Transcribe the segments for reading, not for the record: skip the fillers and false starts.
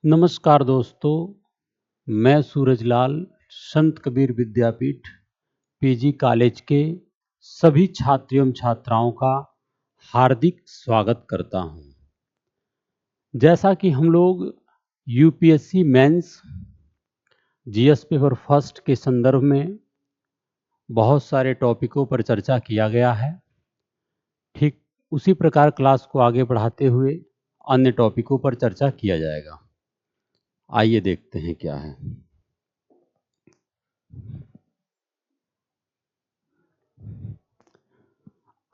नमस्कार दोस्तों, मैं सूरजलाल संत कबीर विद्यापीठ पीजी कॉलेज के सभी छात्र एवं छात्राओं का हार्दिक स्वागत करता हूं। जैसा कि हम लोग UPSC mains GS paper first के संदर्भ में बहुत सारे टॉपिकों पर चर्चा किया गया है, ठीक उसी प्रकार क्लास को आगे बढ़ाते हुए अन्य टॉपिकों पर चर्चा किया जाएगा। आइए देखते हैं क्या है।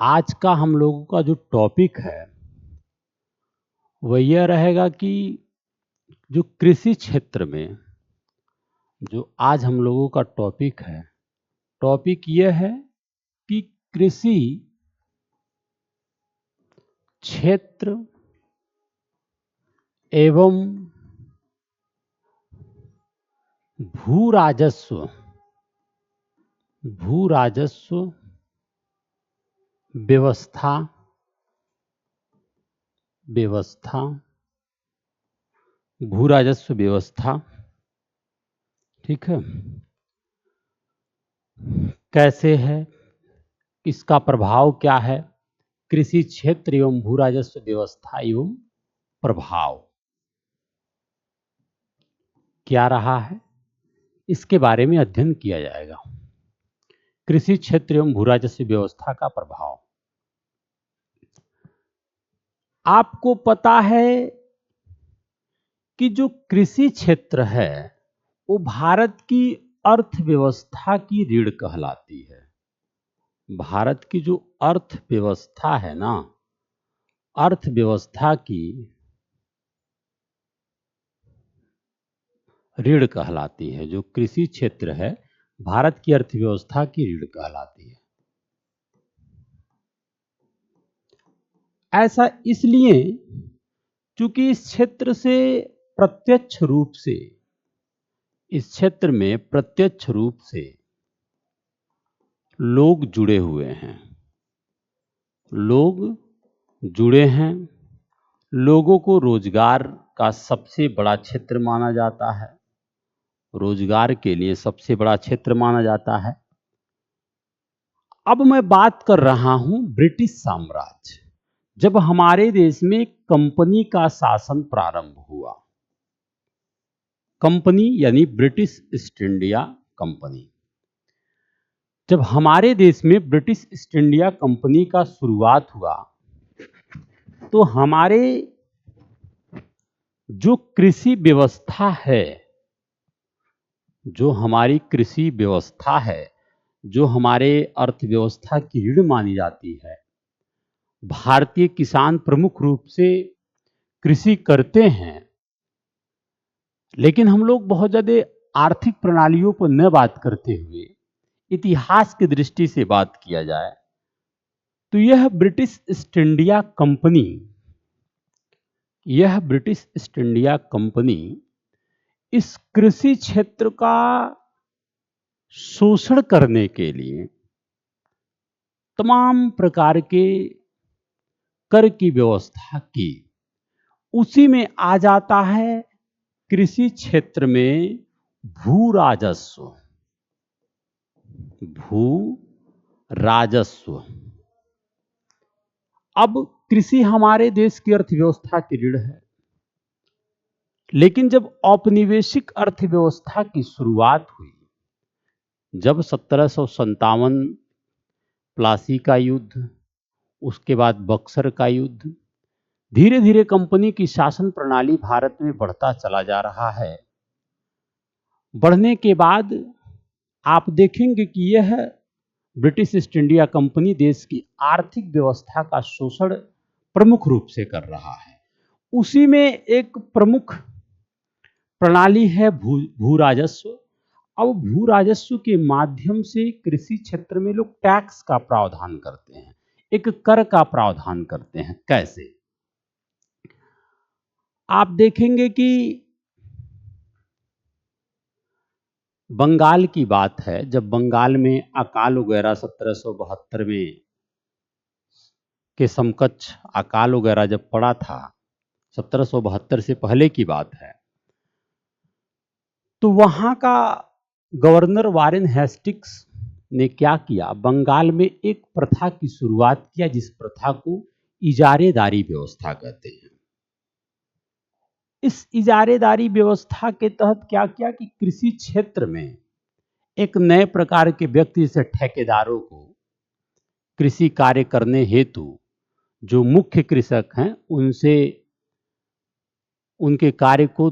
आज का हम लोगों का जो टॉपिक है वह यह रहेगा कि जो कृषि क्षेत्र में जो आज हम लोगों का टॉपिक यह है कि कृषि क्षेत्र एवं भू राजस्व व्यवस्था भू राजस्व व्यवस्था, ठीक है, कैसे है, इसका प्रभाव क्या है, कृषि क्षेत्र एवं भू राजस्व व्यवस्था एवं प्रभाव क्या रहा है, इसके बारे में अध्ययन किया जाएगा। कृषि क्षेत्र एवं भू राजस्व व्यवस्था का प्रभाव। आपको पता है कि जो कृषि क्षेत्र है वो भारत की अर्थव्यवस्था की रीढ़ कहलाती है। भारत की जो अर्थव्यवस्था है ना, अर्थव्यवस्था की रीढ़ कहलाती है। जो कृषि क्षेत्र है भारत की अर्थव्यवस्था की रीढ़ कहलाती है। ऐसा इसलिए क्योंकि इस क्षेत्र में प्रत्यक्ष रूप से लोग जुड़े हुए हैं। लोगों को रोजगार का सबसे बड़ा क्षेत्र माना जाता है। रोजगार के लिए सबसे बड़ा क्षेत्र माना जाता है। अब मैं बात कर रहा हूं ब्रिटिश साम्राज्य। जब हमारे देश में कंपनी का शासन प्रारंभ हुआ, कंपनी यानी ब्रिटिश ईस्ट इंडिया कंपनी, जब हमारे देश में ब्रिटिश ईस्ट इंडिया कंपनी का शुरुआत हुआ तो हमारे जो कृषि व्यवस्था है, जो हमारी कृषि व्यवस्था है, जो हमारे अर्थव्यवस्था की रीढ़ मानी जाती है, भारतीय किसान प्रमुख रूप से कृषि करते हैं। लेकिन हम लोग बहुत ज्यादा आर्थिक प्रणालियों पर न बात करते हुए इतिहास की दृष्टि से बात किया जाए तो यह ब्रिटिश ईस्ट इंडिया कंपनी इस कृषि क्षेत्र का शोषण करने के लिए तमाम प्रकार के कर की व्यवस्था की। उसी में आ जाता है कृषि क्षेत्र में भू राजस्व। अब कृषि हमारे देश की अर्थव्यवस्था की रीढ़ है। लेकिन जब औपनिवेशिक अर्थव्यवस्था की शुरुआत हुई, जब 1757 प्लासी का युद्ध, उसके बाद बक्सर का युद्ध, धीरे धीरे कंपनी की शासन प्रणाली भारत में बढ़ता चला जा रहा है। बढ़ने के बाद आप देखेंगे कि यह ब्रिटिश ईस्ट इंडिया कंपनी देश की आर्थिक व्यवस्था का शोषण प्रमुख रूप से कर रहा है। उसी में एक प्रमुख प्रणाली है भू राजस्व। अब भू राजस्व के माध्यम से कृषि क्षेत्र में लोग टैक्स का प्रावधान करते हैं, एक कर का प्रावधान करते हैं। कैसे? आप देखेंगे कि बंगाल की बात है, जब बंगाल में अकाल वगैरह 1772 में के समकक्ष अकाल वगैरह जब पड़ा था, 1772 से पहले की बात है, तो वहां का गवर्नर वारेन हेस्टिंग्स ने क्या किया, बंगाल में एक प्रथा की शुरुआत किया जिस प्रथा को इजारेदारी व्यवस्था कहते हैं। इस इजारेदारी व्यवस्था के तहत क्या किया कि कृषि क्षेत्र में एक नए प्रकार के व्यक्ति से ठेकेदारों को कृषि कार्य करने हेतु जो मुख्य कृषक हैं उनसे उनके कार्य को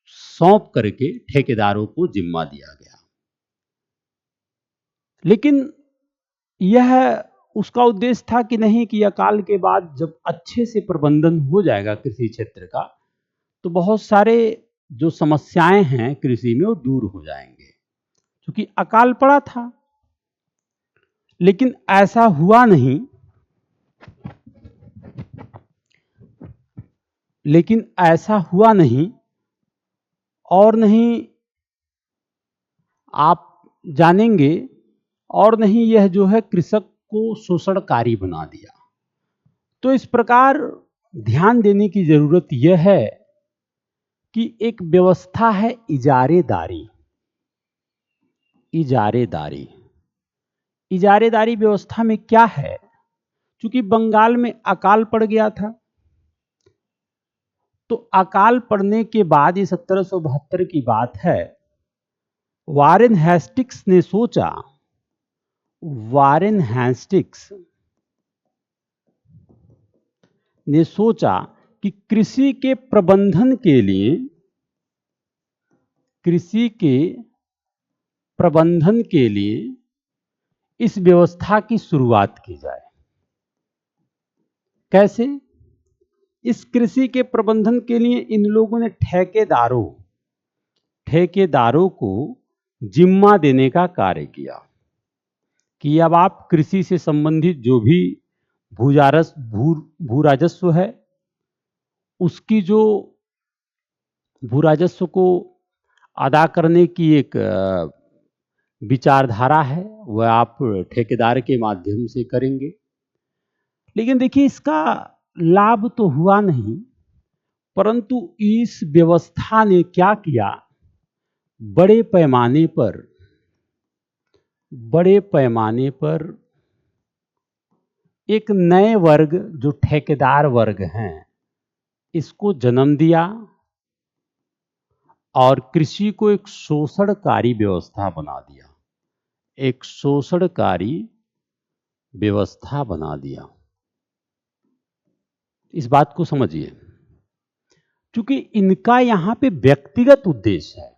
सौंप करके ठेकेदारों को जिम्मा दिया गया। लेकिन यह उसका उद्देश्य था कि नहीं कि अकाल के बाद जब अच्छे से प्रबंधन हो जाएगा कृषि क्षेत्र का तो बहुत सारे जो समस्याएं हैं कृषि में वो दूर हो जाएंगे, क्योंकि अकाल पड़ा था। लेकिन ऐसा हुआ नहीं, और नहीं आप जानेंगे, और नहीं यह जो है कृषक को शोषणकारी बना दिया। तो इस प्रकार ध्यान देने की जरूरत यह है कि एक व्यवस्था है इजारेदारी। इजारेदारी व्यवस्था में क्या है, क्योंकि बंगाल में अकाल पड़ गया था, तो अकाल पड़ने के बाद ये 1772 की बात है, वारेन हेस्टिंग्स ने सोचा कि कृषि के प्रबंधन के लिए इस व्यवस्था की शुरुआत की जाए। कैसे? इस कृषि के प्रबंधन के लिए इन लोगों ने ठेकेदारों को जिम्मा देने का कार्य किया कि अब आप कृषि से संबंधित जो भी भू राजस्व है, उसकी जो भू राजस्व को अदा करने की एक विचारधारा है वह आप ठेकेदार के माध्यम से करेंगे। लेकिन देखिए इसका लाभ तो हुआ नहीं, परंतु इस व्यवस्था ने क्या किया, बड़े पैमाने पर एक नए वर्ग जो ठेकेदार वर्ग हैं इसको जन्म दिया और कृषि को एक शोषणकारी व्यवस्था बना दिया। इस बात को समझिए, क्योंकि इनका यहां पे व्यक्तिगत उद्देश्य है,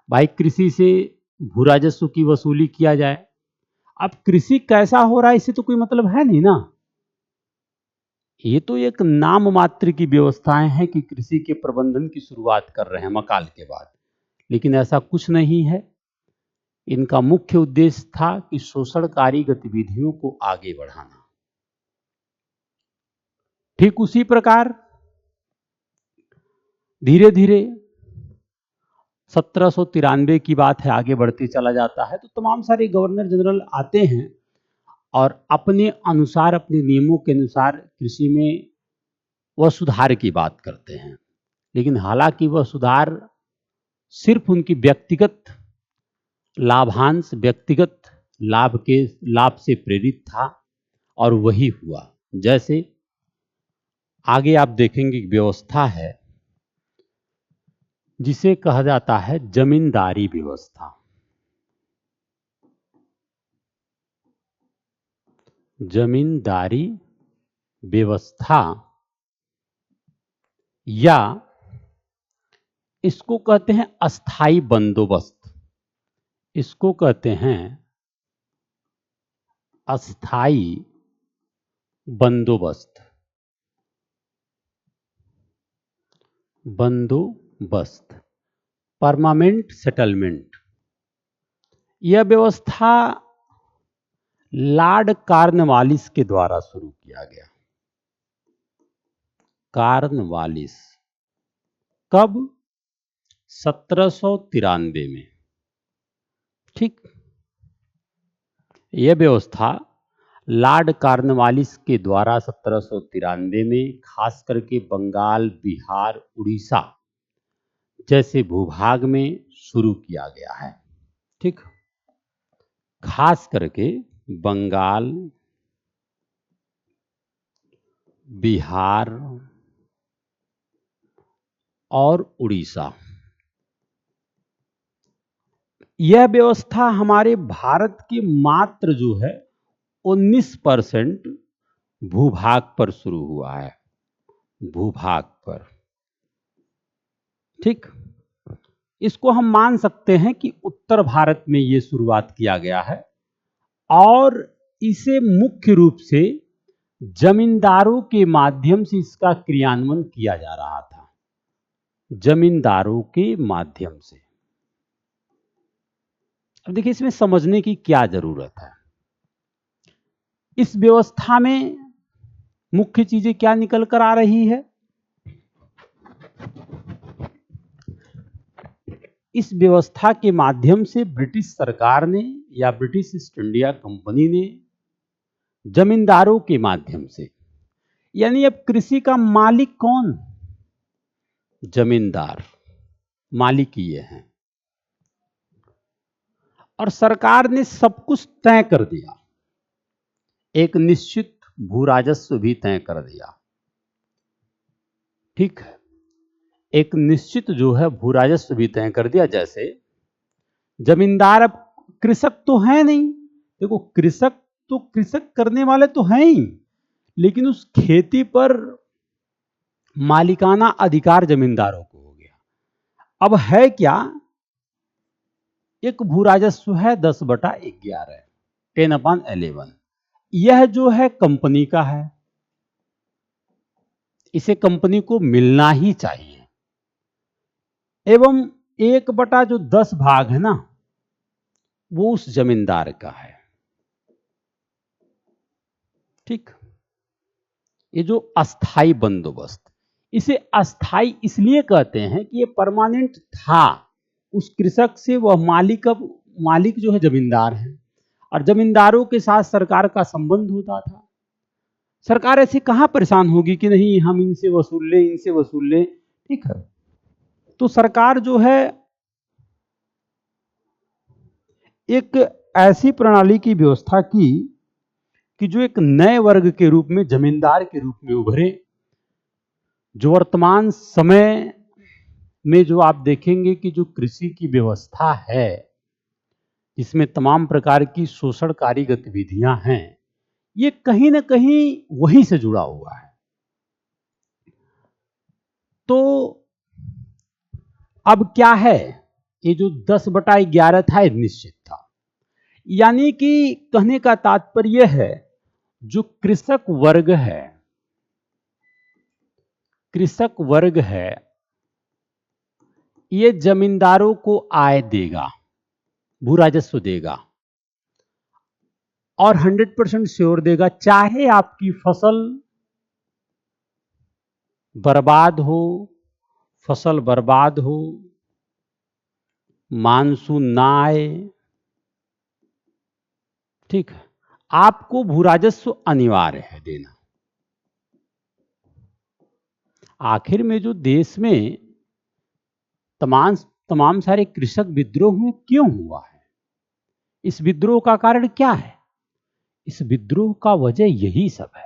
भाई कृषि से भू राजस्व की वसूली किया जाए। अब कृषि कैसा हो रहा है इससे तो कोई मतलब है नहीं ना, ये तो एक नाम मात्र की व्यवस्थाएं हैं कि कृषि के प्रबंधन की शुरुआत कर रहे हैं अकाल के बाद, लेकिन ऐसा कुछ नहीं है। इनका मुख्य उद्देश्य था कि शोषणकारी गतिविधियों को आगे बढ़ाना। ठीक उसी प्रकार धीरे धीरे 1793 की बात है, आगे बढ़ते चला जाता है, तो तमाम सारे गवर्नर जनरल आते हैं और अपने अनुसार, अपने नियमों के अनुसार कृषि में वह सुधार की बात करते हैं। लेकिन हालांकि वह सुधार सिर्फ उनकी व्यक्तिगत लाभ से प्रेरित था और वही हुआ। जैसे आगे आप देखेंगे व्यवस्था है जिसे कहा जाता है जमींदारी व्यवस्था। जमींदारी व्यवस्था या इसको कहते हैं अस्थाई बंदोबस्त, इसको कहते हैं अस्थाई बंदोबस्त। Permanent settlement. यह व्यवस्था लॉर्ड कॉर्नवालिस के द्वारा शुरू किया गया। कॉर्नवालिस कब? 1793 में। ठीक, यह व्यवस्था लॉर्ड कॉर्नवालिस के द्वारा 1793 में खास करके बंगाल, बिहार, उड़ीसा जैसे भूभाग में शुरू किया गया है। ठीक, खास करके बंगाल, बिहार और उड़ीसा, यह व्यवस्था हमारे भारत की मात्र जो है 19% भूभाग पर शुरू हुआ है, भूभाग पर। ठीक, इसको हम मान सकते हैं कि उत्तर भारत में ये शुरुआत किया गया है और इसे मुख्य रूप से जमींदारों के माध्यम से इसका क्रियान्वयन किया जा रहा था, जमींदारों के माध्यम से। अब देखिए, इसमें समझने की क्या जरूरत है। इस व्यवस्था में मुख्य चीजें क्या निकल कर आ रही है? इस व्यवस्था के माध्यम से ब्रिटिश सरकार ने या ब्रिटिश ईस्ट इंडिया कंपनी ने जमींदारों के माध्यम से, यानी अब कृषि का मालिक कौन? जमींदार, मालिक ये हैं। और सरकार ने सब कुछ तय कर दिया, एक निश्चित भू राजस्व भी तय कर दिया। ठीक है, एक निश्चित जो है भू राजस्व भी तय कर दिया। जैसे जमींदार अब कृषक तो है नहीं, देखो कृषक तो कृषक करने वाले तो हैं ही, लेकिन उस खेती पर मालिकाना अधिकार जमींदारों को हो गया। अब है क्या, एक भू राजस्व है 10/11, 10/11। यह जो है कंपनी का है, इसे कंपनी को मिलना ही चाहिए। एवं 1/10 भाग है ना, वो उस जमींदार का है। ठीक, ये जो अस्थाई बंदोबस्त, इसे अस्थाई इसलिए कहते हैं कि ये परमानेंट था उस कृषक से, वह मालिक, अब मालिक जो है जमींदार है और जमींदारों के साथ सरकार का संबंध होता था। सरकार ऐसे कहां परेशान होगी कि नहीं हम इनसे वसूल ले, इनसे वसूल ले। ठीक है, तो सरकार जो है एक ऐसी प्रणाली की व्यवस्था की कि जो एक नए वर्ग के रूप में, जमींदार के रूप में उभरे, जो वर्तमान समय में जो आप देखेंगे कि जो कृषि की व्यवस्था है, इसमें तमाम प्रकार की शोषणकारी गतिविधियां हैं, ये कहीं ना कहीं वहीं से जुड़ा हुआ है। तो अब क्या है, ये जो 10/11 था ये निश्चित था, यानी कि कहने का तात्पर्य है जो कृषक वर्ग है, कृषक वर्ग है, ये जमींदारों को आय देगा, भू राजस्व देगा और 100% श्योर देगा, चाहे आपकी फसल बर्बाद हो, फसल बर्बाद हो, मानसून ना आए। ठीक है, आपको भू राजस्व अनिवार्य है देना। आखिर में जो देश में तमाम सारे कृषक विद्रोह में क्यों हुआ है, इस विद्रोह का कारण क्या है? इस विद्रोह का वजह यही सब है।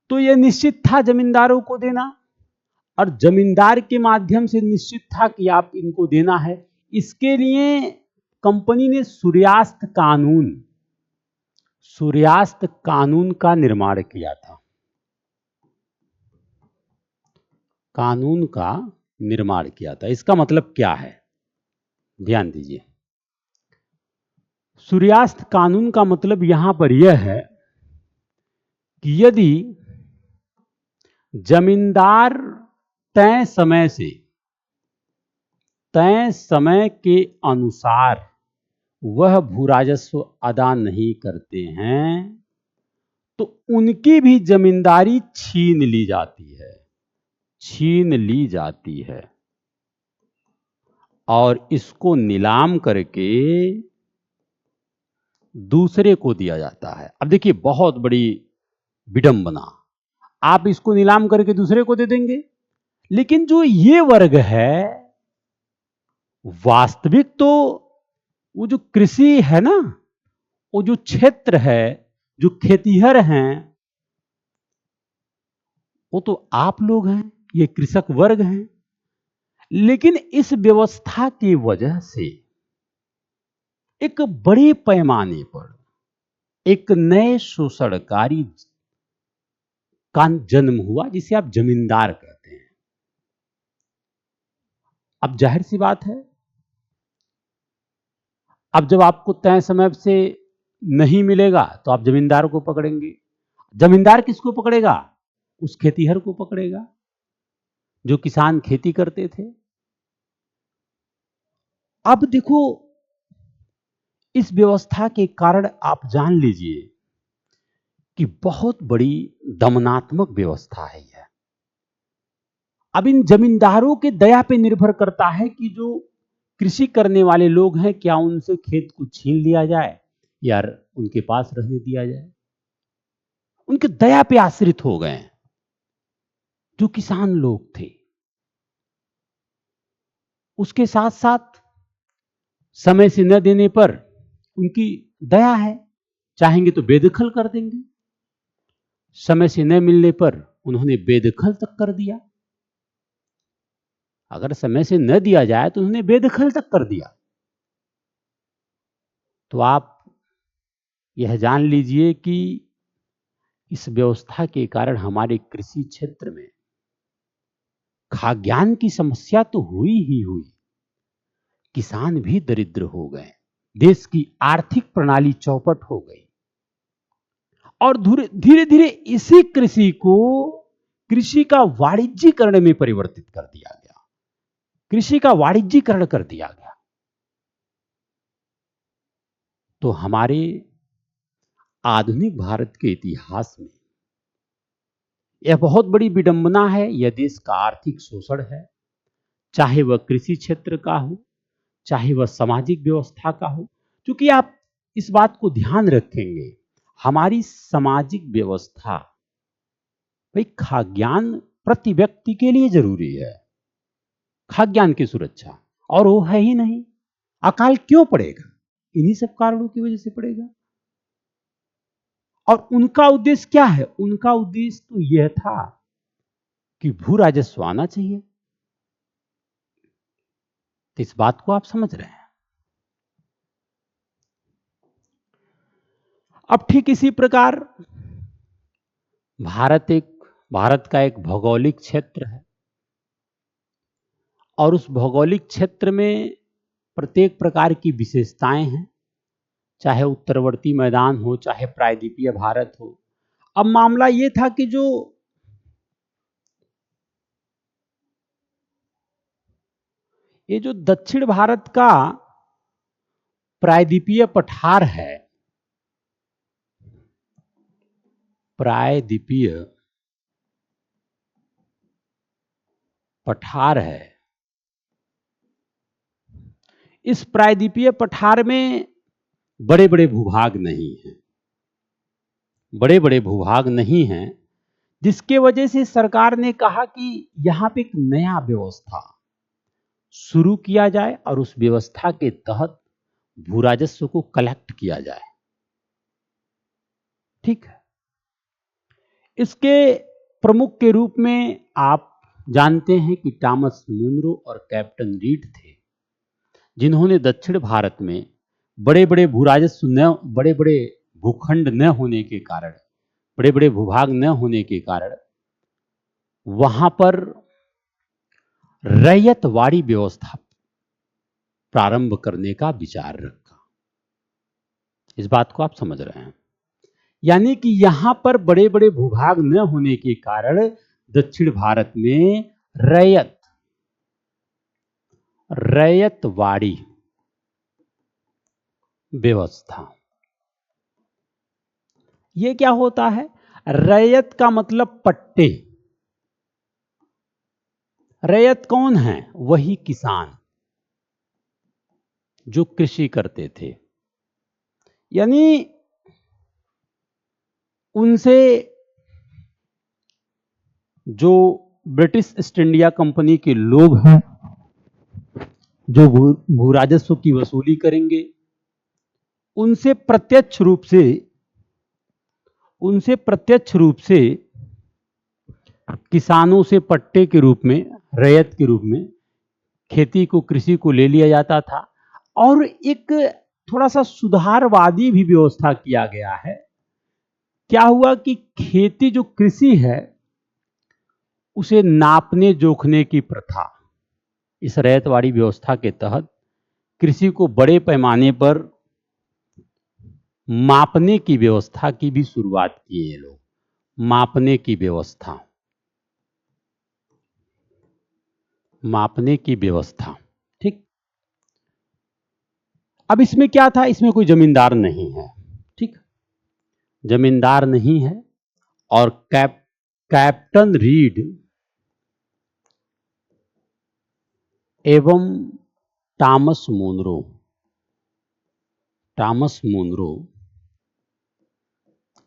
तो यह निश्चित था जमींदारों को देना, और जमींदार के माध्यम से निश्चित था कि आप इनको देना है। इसके लिए कंपनी ने सूर्यास्त कानून का निर्माण किया था, कानून का निर्माण किया था। इसका मतलब क्या है, ध्यान दीजिए। सूर्यास्त कानून का मतलब यहां पर यह है कि यदि जमींदार तय समय के अनुसार वह भू राजस्व अदा नहीं करते हैं तो उनकी भी जमींदारी छीन ली जाती है और इसको नीलाम करके दूसरे को दिया जाता है। अब देखिए बहुत बड़ी विडंबना, आप इसको नीलाम करके दूसरे को दे देंगे। लेकिन जो ये वर्ग है, वास्तविक तो वो जो कृषि है ना, वो जो क्षेत्र है, जो खेतीहर हैं, वो तो आप लोग हैं, ये कृषक वर्ग हैं। लेकिन इस व्यवस्था की वजह से एक बड़े पैमाने पर एक नए शोषणकारी का जन्म हुआ, जिसे आप जमींदार कहते हैं। अब जाहिर सी बात है, अब जब आपको तय समय से नहीं मिलेगा तो आप जमींदार को पकड़ेंगे। जमींदार किसको पकड़ेगा? उस खेतीहर को पकड़ेगा जो किसान खेती करते थे। अब देखो, इस व्यवस्था के कारण आप जान लीजिए कि बहुत बड़ी दमनात्मक व्यवस्था है यह। अब इन जमींदारों के दया पे निर्भर करता है कि जो कृषि करने वाले लोग हैं, क्या उनसे खेत को छीन लिया जाए या उनके पास रहने दिया जाए। उनके दया पे आश्रित हो गए जो किसान लोग थे। उसके साथ साथ समय से न देने पर उनकी दया है, चाहेंगे तो बेदखल कर देंगे। समय से न मिलने पर उन्होंने बेदखल तक कर दिया। अगर समय से न दिया जाए तो उन्होंने बेदखल तक कर दिया। तो आप यह जान लीजिए कि इस व्यवस्था के कारण हमारे कृषि क्षेत्र में खाद्यान्न की समस्या तो हुई ही हुई, किसान भी दरिद्र हो गए, देश की आर्थिक प्रणाली चौपट हो गई। और धीरे धीरे इसी कृषि का वाणिज्यीकरण में परिवर्तित कर दिया गया। कृषि का वाणिज्यीकरण कर दिया गया। तो हमारे आधुनिक भारत के इतिहास में यह बहुत बड़ी विडंबना है। यह देश का आर्थिक शोषण है, चाहे वह कृषि क्षेत्र का हो, चाहे वह सामाजिक व्यवस्था का हो। क्योंकि आप इस बात को ध्यान रखेंगे, हमारी सामाजिक व्यवस्था, भाई खाद्यान्न प्रति व्यक्ति के लिए जरूरी है, खाद्यान्न की सुरक्षा, और वो है ही नहीं। अकाल क्यों पड़ेगा? इन्हीं सब कारणों की वजह से पड़ेगा। और उनका उद्देश्य क्या है? उनका उद्देश्य तो यह था कि भू राजस्व आना चाहिए। तो इस बात को आप समझ रहे हैं। अब ठीक इसी प्रकार भारत का एक भौगोलिक क्षेत्र है, और उस भौगोलिक क्षेत्र में प्रत्येक प्रकार की विशेषताएं हैं, चाहे उत्तरवर्ती मैदान हो, चाहे प्रायद्वीपीय भारत हो। अब मामला यह था कि ये जो दक्षिण भारत का प्रायद्वीपीय पठार है, प्रायद्वीपीय पठार है, इस प्रायद्वीपीय पठार में बड़े बड़े भूभाग नहीं हैं, बड़े बड़े भूभाग नहीं हैं, जिसके वजह से सरकार ने कहा कि यहां पे एक नया व्यवस्था शुरू किया जाए और उस व्यवस्था के तहत भू राजस्व को कलेक्ट किया जाए। ठीक है। इसके प्रमुख के रूप में आप जानते हैं कि टॉमस मुनरो और कैप्टन रीड थे, जिन्होंने दक्षिण भारत में बड़े बड़े भू राजस्व न, बड़े बड़े भूखंड न होने के कारण, बड़े बड़े भूभाग न होने के कारण वहां पर रैयतवाड़ी व्यवस्था प्रारंभ करने का विचार रखा। इस बात को आप समझ रहे हैं। यानी कि यहां पर बड़े बड़े भूभाग न होने के कारण दक्षिण भारत में रैयतवाड़ी व्यवस्था। यह क्या होता है? रैयत का मतलब पट्टे। रैयत कौन है? वही किसान जो कृषि करते थे। यानी उनसे जो ब्रिटिश ईस्ट इंडिया कंपनी के लोग हैं, जो भू राजस्व की वसूली करेंगे, उनसे प्रत्यक्ष रूप से किसानों से पट्टे के रूप में, रैयत के रूप में खेती को, कृषि को ले लिया जाता था। और एक थोड़ा सा सुधारवादी भी व्यवस्था किया गया है। क्या हुआ कि खेती, जो कृषि है, उसे नापने जोखने की प्रथा, इस रैयतवाड़ी व्यवस्था के तहत कृषि को बड़े पैमाने पर मापने की व्यवस्था की भी शुरुआत की ये लोग। मापने की व्यवस्था, मापने की व्यवस्था, ठीक। अब इसमें क्या था, इसमें कोई जमींदार नहीं है, ठीक, जमींदार नहीं है। और कैप्टन रीड एवं टॉमस मुनरो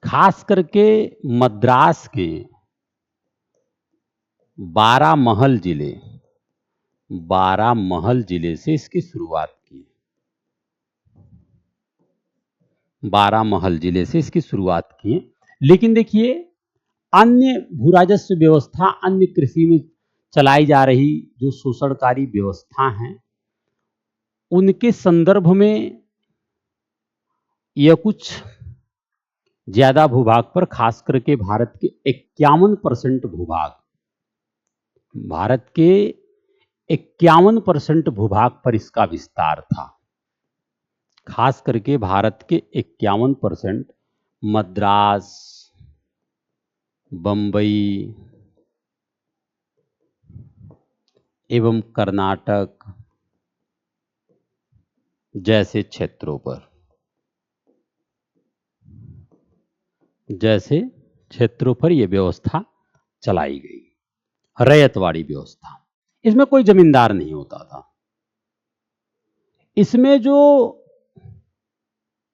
खास करके मद्रास के बारामहल जिले से इसकी शुरुआत की। बारामहल जिले से इसकी शुरुआत की। लेकिन देखिए, अन्य भूराजस्व व्यवस्था, अन्य कृषि में चलाई जा रही जो शोषणकारी व्यवस्था हैं, उनके संदर्भ में यह कुछ ज्यादा भूभाग पर, खास करके भारत के 51% भूभाग, भारत के 51% भूभाग पर इसका विस्तार था। खास करके भारत के 51%, मद्रास, बंबई एवं कर्नाटक जैसे क्षेत्रों पर यह व्यवस्था चलाई गई, रैयतवाड़ी व्यवस्था। इसमें कोई जमींदार नहीं होता था। इसमें जो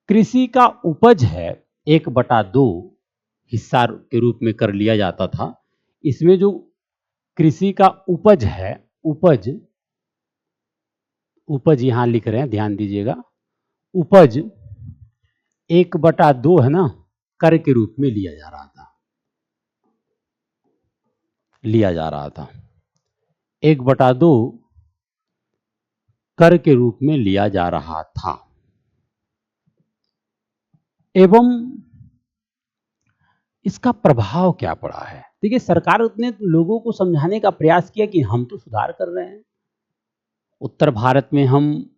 कृषि का उपज है, 1/2 हिस्सा के रूप में कर लिया जाता था। इसमें जो कृषि का उपज है, उपज यहां लिख रहे हैं, ध्यान दीजिएगा, उपज 1/2 है ना, कर के रूप में लिया जा रहा था। 1/2 कर के रूप में लिया जा रहा था। एवं इसका प्रभाव क्या पड़ा है? देखिए, सरकार ने लोगों को समझाने का प्रयास किया कि हम तो सुधार कर रहे हैं, उत्तर भारत में हम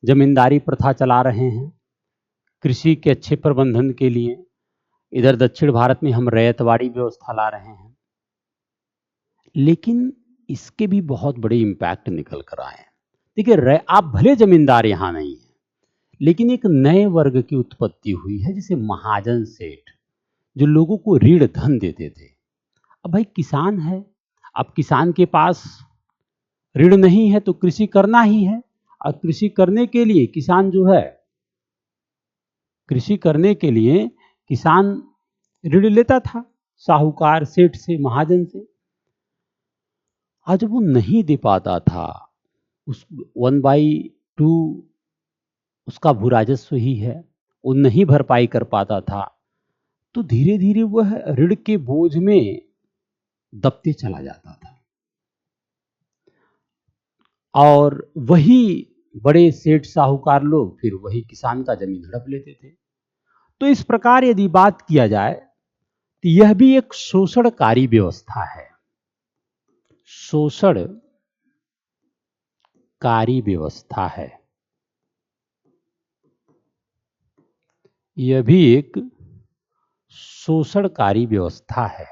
जमींदारी प्रथा चला रहे हैं कृषि के अच्छे प्रबंधन के लिए, इधर दक्षिण भारत में हम रैयतवाड़ी व्यवस्था ला रहे हैं। लेकिन इसके भी बहुत बड़े इम्पैक्ट निकल कर आए हैं। देखिए, आप भले जमींदार यहां नहीं है, लेकिन एक नए वर्ग की उत्पत्ति हुई है, जिसे महाजन सेठ, जो लोगों को ऋण धन देते थे। अब भाई किसान है, अब किसान के पास ऋण नहीं है तो कृषि करना ही है। और कृषि करने के लिए किसान जो है, कृषि करने के लिए किसान ऋण लेता था साहूकार, सेठ से, महाजन से। आज वो नहीं दे पाता था, उस 1/2 उसका भूराजस्व ही है, वो नहीं भरपाई कर पाता था, तो धीरे धीरे वह ऋण के बोझ में दबते चला जाता था। और वही बड़े सेठ साहूकार लोग फिर वही किसान का जमीन हड़प लेते थे। तो इस प्रकार यदि बात किया जाए तो यह भी एक शोषणकारी व्यवस्था है। शोषणकारी व्यवस्था है, यह भी एक शोषणकारी व्यवस्था है।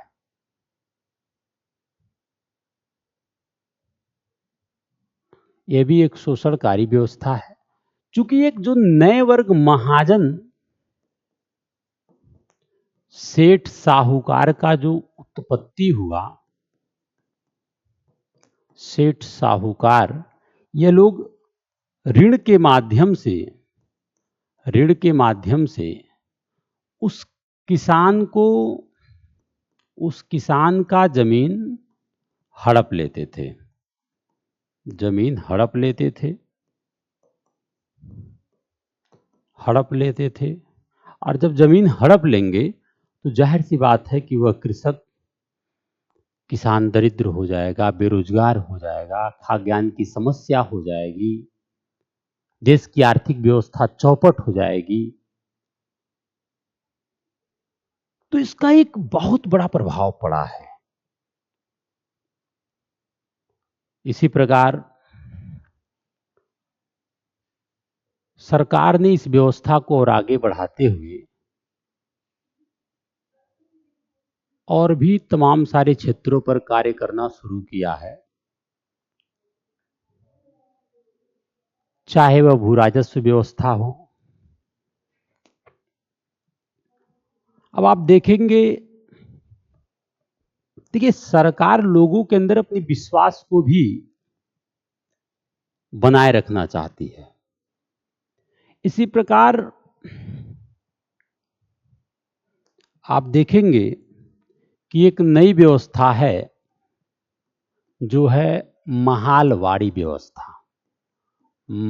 यह भी एक शोषणकारी व्यवस्था है, क्योंकि एक जो नए वर्ग महाजन सेठ साहूकार का जो उत्पत्ति हुआ, सेठ साहूकार, ये लोग ऋण के माध्यम से उस किसान को उस किसान का जमीन हड़प लेते थे, जमीन हड़प लेते थे, हड़प लेते थे। और जब जमीन हड़प लेंगे तो जाहिर सी बात है कि वह कृषक, किसान दरिद्र हो जाएगा, बेरोजगार हो जाएगा, खाद्यान्न की समस्या हो जाएगी, देश की आर्थिक व्यवस्था चौपट हो जाएगी। तो इसका एक बहुत बड़ा प्रभाव पड़ा है। इसी प्रकार सरकार ने इस व्यवस्था को और आगे बढ़ाते हुए और भी तमाम सारे क्षेत्रों पर कार्य करना शुरू किया है, चाहे वह भू राजस्व व्यवस्था हो। अब आप देखेंगे, देखिए सरकार लोगों के अंदर अपनी विश्वास को भी बनाए रखना चाहती है। इसी प्रकार आप देखेंगे कि एक नई व्यवस्था है जो है महालवाड़ी व्यवस्था,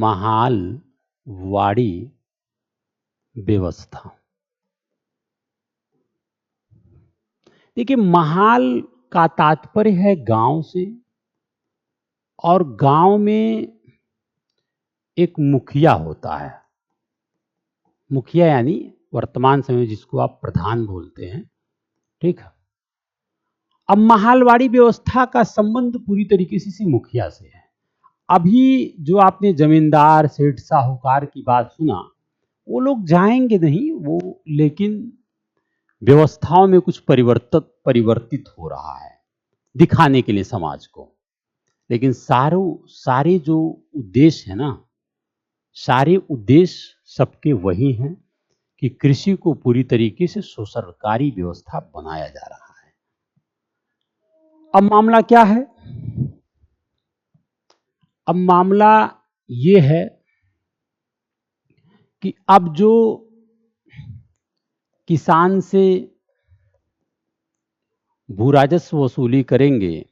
महालवाड़ी व्यवस्था। देखिए महाल का तात्पर्य है गांव से, और गांव में एक मुखिया होता है। मुखिया यानी वर्तमान समय में जिसको आप प्रधान बोलते हैं, ठीक है। अब महालवाड़ी व्यवस्था का संबंध पूरी तरीके से इसी मुखिया से है। अभी जो आपने जमींदार सेठ साहूकार की बात सुना, वो लोग जाएंगे नहीं वो, लेकिन व्यवस्थाओं में कुछ परिवर्तित हो रहा है दिखाने के लिए समाज को। लेकिन सारे जो उद्देश्य है ना, सारे उद्देश्य सबके वही हैं कि कृषि को पूरी तरीके से सरकारी व्यवस्था बनाया जा रहा है। अब मामला क्या है? अब मामला ये है कि अब जो किसान से भू राजस्व वसूली करेंगे,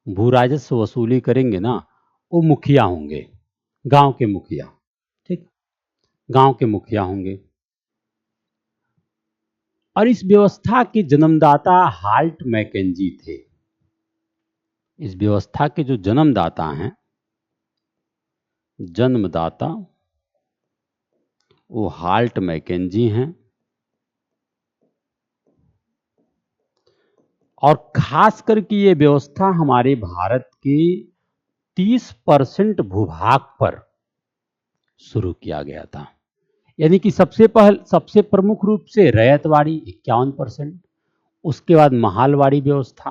भू राजस्व वसूली करेंगे ना, वो मुखिया होंगे, गांव के मुखिया, ठीक, गांव के मुखिया होंगे। और इस व्यवस्था के जन्मदाता हाल्ट मैकेंजी थे। इस व्यवस्था के जो जन्मदाता हैं, जन्मदाता वो हाल्ट मैकेंजी हैं। और खास करके ये व्यवस्था हमारे भारत के 30% भूभाग पर शुरू किया गया था। यानी कि सबसे प्रमुख रूप से रैयतवाड़ी 51%, उसके बाद महालवाड़ी व्यवस्था,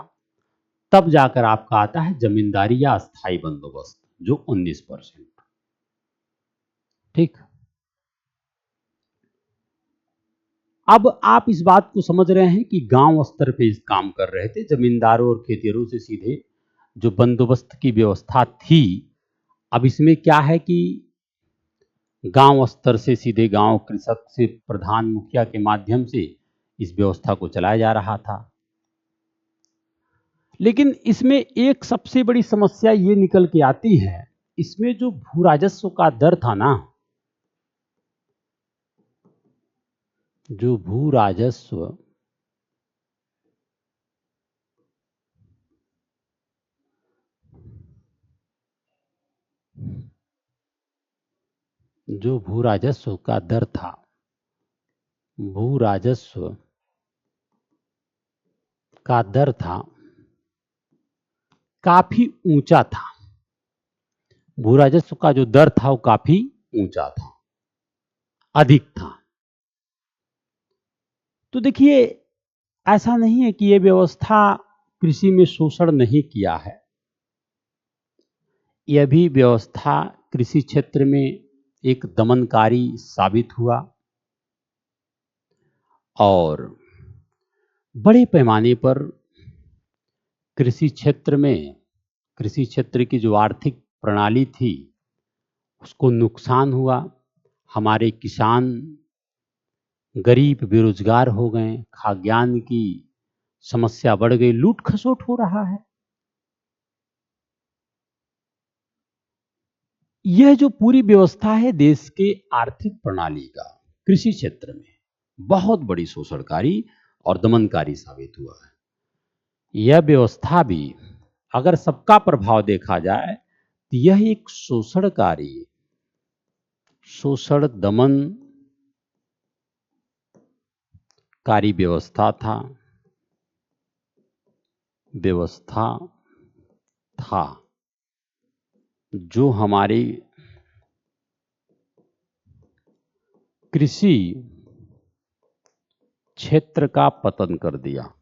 तब जाकर आपका आता है जमींदारी या अस्थाई बंदोबस्त जो 19%, ठीक। अब आप इस बात को समझ रहे हैं कि गांव स्तर पे इस काम कर रहे थे, जमींदारों और खेतिहरों से सीधे जो बंदोबस्त की व्यवस्था थी। अब इसमें क्या है कि गांव स्तर से सीधे गांव कृषक से प्रधान मुखिया के माध्यम से इस व्यवस्था को चलाया जा रहा था। लेकिन इसमें एक सबसे बड़ी समस्या ये निकल के आती है, इसमें जो भू राजस्व का दर था ना, जो भू राजस्व का दर था, भू राजस्व का दर था, काफी ऊंचा था। भू राजस्व का जो दर था वो काफी ऊंचा था, अधिक था। तो देखिए ऐसा नहीं है कि ये व्यवस्था कृषि में शोषण नहीं किया है। यह भी व्यवस्था कृषि क्षेत्र में एक दमनकारी साबित हुआ और बड़े पैमाने पर कृषि क्षेत्र की जो आर्थिक प्रणाली थी उसको नुकसान हुआ। हमारे किसान गरीब बेरोजगार हो गए, खाद्यान्न की समस्या बढ़ गई, लूट खसोट हो रहा है। यह जो पूरी व्यवस्था है देश के आर्थिक प्रणाली का, कृषि क्षेत्र में बहुत बड़ी शोषणकारी और दमनकारी साबित हुआ है। यह व्यवस्था भी अगर सबका प्रभाव देखा जाए तो यह एक शोषणकारी, शोषण दमनकारी व्यवस्था था जो हमारी कृषि क्षेत्र का पतन कर दिया।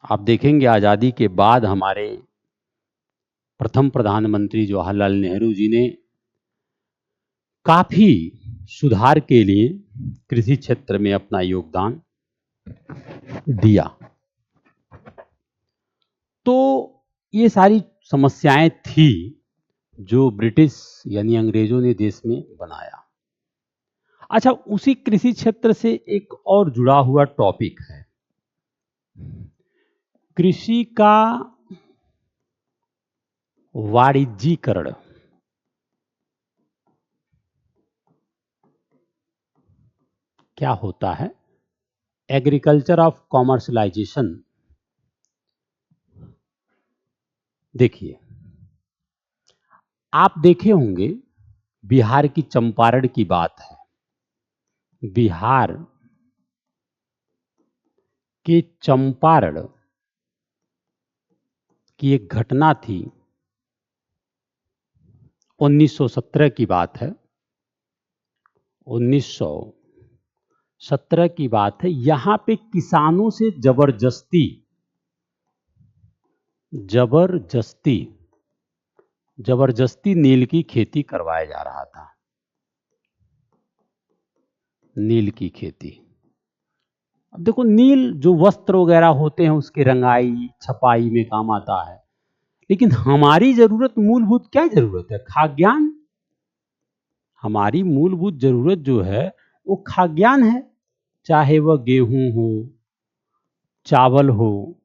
आप देखेंगे आजादी के बाद हमारे प्रथम प्रधानमंत्री जवाहरलाल नेहरू जी ने काफी सुधार के लिए कृषि क्षेत्र में अपना योगदान दिया। तो ये सारी समस्याएं थी जो ब्रिटिश यानी अंग्रेजों ने देश में बनाया। अच्छा, उसी कृषि क्षेत्र से एक और जुड़ा हुआ टॉपिक है, कृषि का वाणिज्यीकरण। क्या होता है? Agriculture of commercialisation. देखिए, आप देखे होंगे बिहार की चंपारण की बात है। बिहार के चंपारण की एक घटना थी, 1917 की बात है। 1917 की बात है। यहां पे किसानों से जबरदस्ती नील की खेती करवाया जा रहा था। नील की खेती। अब देखो, नील जो वस्त्र वगैरह होते हैं उसके रंगाई छपाई में काम आता है, लेकिन हमारी जरूरत, मूलभूत क्या जरूरत है? खाद्यान्न। हमारी मूलभूत जरूरत जो है वो खाद्यान्न है, चाहे वह गेहूं हो, चावल हो,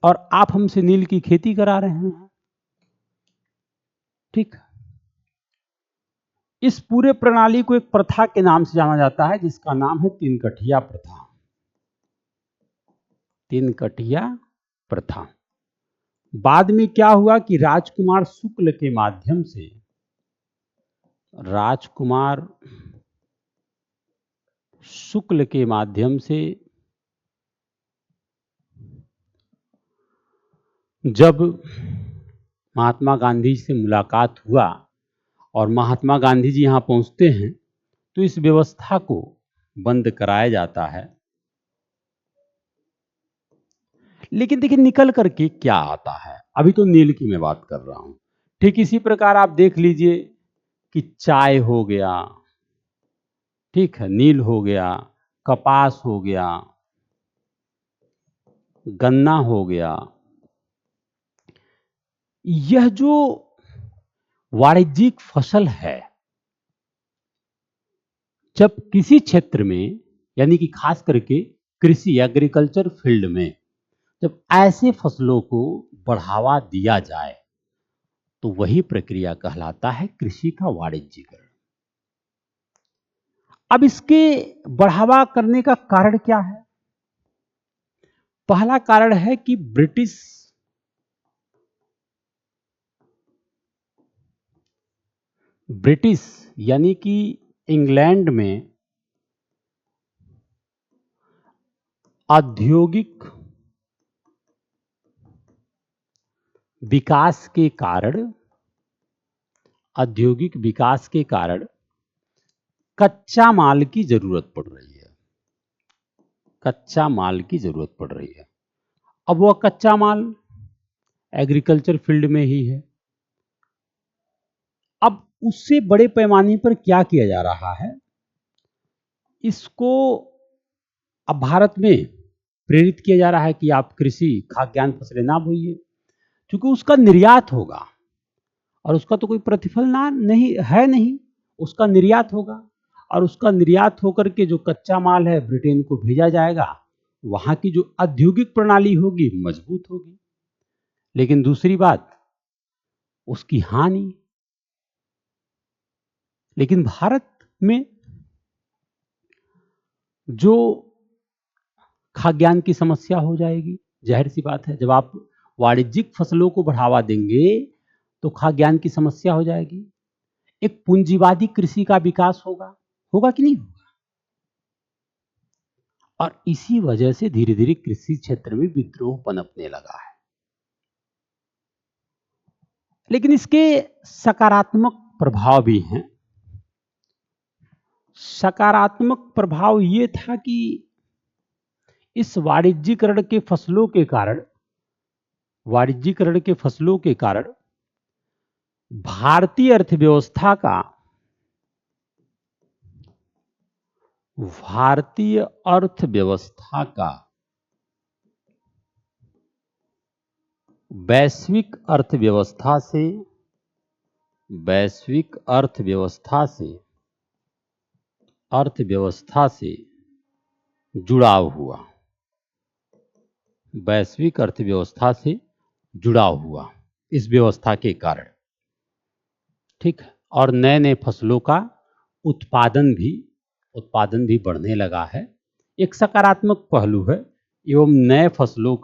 और आप हमसे नील की खेती करा रहे हैं। ठीक। इस पूरे प्रणाली को एक प्रथा के नाम से जाना जाता है जिसका नाम है तीन कठिया प्रथा। तीन कठिया प्रथा। बाद में क्या हुआ कि राजकुमार शुक्ल के माध्यम से जब महात्मा गांधी से मुलाकात हुआ और महात्मा गांधी जी यहां पहुंचते हैं तो इस व्यवस्था को बंद कराया जाता है। लेकिन देखिए निकल करके क्या आता है। अभी तो नील की मैं बात कर रहा हूं। ठीक इसी प्रकार आप देख लीजिए कि चाय हो गया, ठीक है, नील हो गया, कपास हो गया, गन्ना हो गया। यह जो वाणिज्यिक फसल है, जब किसी क्षेत्र में यानी कि खास करके कृषि एग्रीकल्चर फील्ड में जब ऐसे फसलों को बढ़ावा दिया जाए तो वही प्रक्रिया कहलाता है कृषि का वाणिज्यीकरण। अब इसके बढ़ावा करने का कारण क्या है? पहला कारण है कि ब्रिटिश यानी कि इंग्लैंड में औद्योगिक विकास के कारण कच्चा माल की जरूरत पड़ रही है। कच्चा माल की जरूरत पड़ रही है। अब वह कच्चा माल एग्रीकल्चर फील्ड में ही है। अब उससे बड़े पैमाने पर क्या किया जा रहा है, इसको अब भारत में प्रेरित किया जा रहा है कि आप कृषि खाद्यान्न फसलें ना बोइए, क्योंकि उसका निर्यात होगा और उसका तो कोई प्रतिफल ना नहीं है, नहीं, उसका निर्यात होगा और उसका निर्यात होकर के जो कच्चा माल है ब्रिटेन को भेजा जाएगा, वहां की जो औद्योगिक प्रणाली होगी मजबूत होगी। लेकिन दूसरी बात, उसकी हानि। लेकिन भारत में जो खाद्यान्न की समस्या हो जाएगी, जाहिर सी बात है, जब आप वाणिज्यिक फसलों को बढ़ावा देंगे तो खाद्यान्न की समस्या हो जाएगी। एक पूंजीवादी कृषि का विकास होगा, होगा कि नहीं होगा? और इसी वजह से धीरे धीरे कृषि क्षेत्र में विद्रोह पनपने लगा है। लेकिन इसके सकारात्मक प्रभाव भी हैं। सकारात्मक प्रभाव ये था कि इस वाणिज्यीकरण के फसलों के कारण भारतीय अर्थव्यवस्था का वैश्विक अर्थव्यवस्था से जुड़ाव हुआ, वैश्विक अर्थव्यवस्था से जुड़ाव हुआ इस व्यवस्था के कारण। ठीक है, और नए नए फसलों का उत्पादन भी बढ़ने लगा है। एक सकारात्मक पहलू है। एवं नए फसलों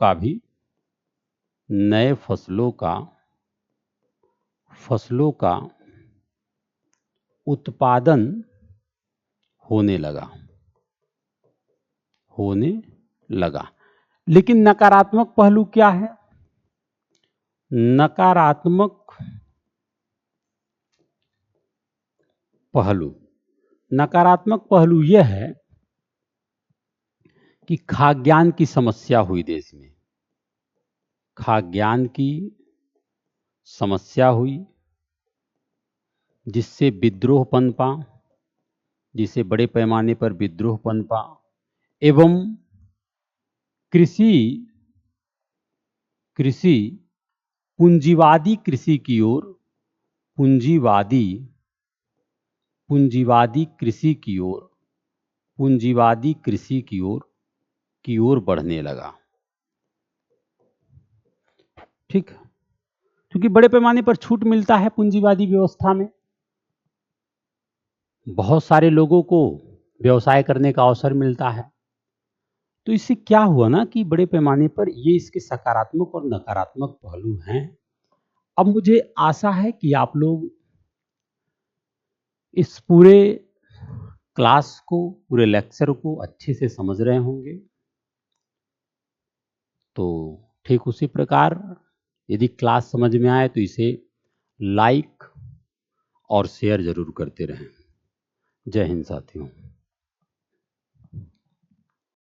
का उत्पादन होने लगा। लेकिन नकारात्मक पहलू क्या है? नकारात्मक पहलू यह है कि खाद्यान्न की समस्या हुई देश में। खाद्यान्न की समस्या हुई, जिससे विद्रोह पनपा, जिसे बड़े पैमाने पर विद्रोह पनपा एवं कृषि पूंजीवादी कृषि की ओर बढ़ने लगा। ठीक, क्योंकि बड़े पैमाने पर छूट मिलता है पूंजीवादी व्यवस्था में, बहुत सारे लोगों को व्यवसाय करने का अवसर मिलता है। तो इससे क्या हुआ ना कि बड़े पैमाने पर ये इसके सकारात्मक और नकारात्मक पहलू हैं। अब मुझे आशा है कि आप लोग इस पूरे क्लास को, पूरे लेक्चर को अच्छे से समझ रहे होंगे। तो ठीक उसी प्रकार यदि क्लास समझ में आए तो इसे लाइक और शेयर जरूर करते रहें। जय हिंद साथियों।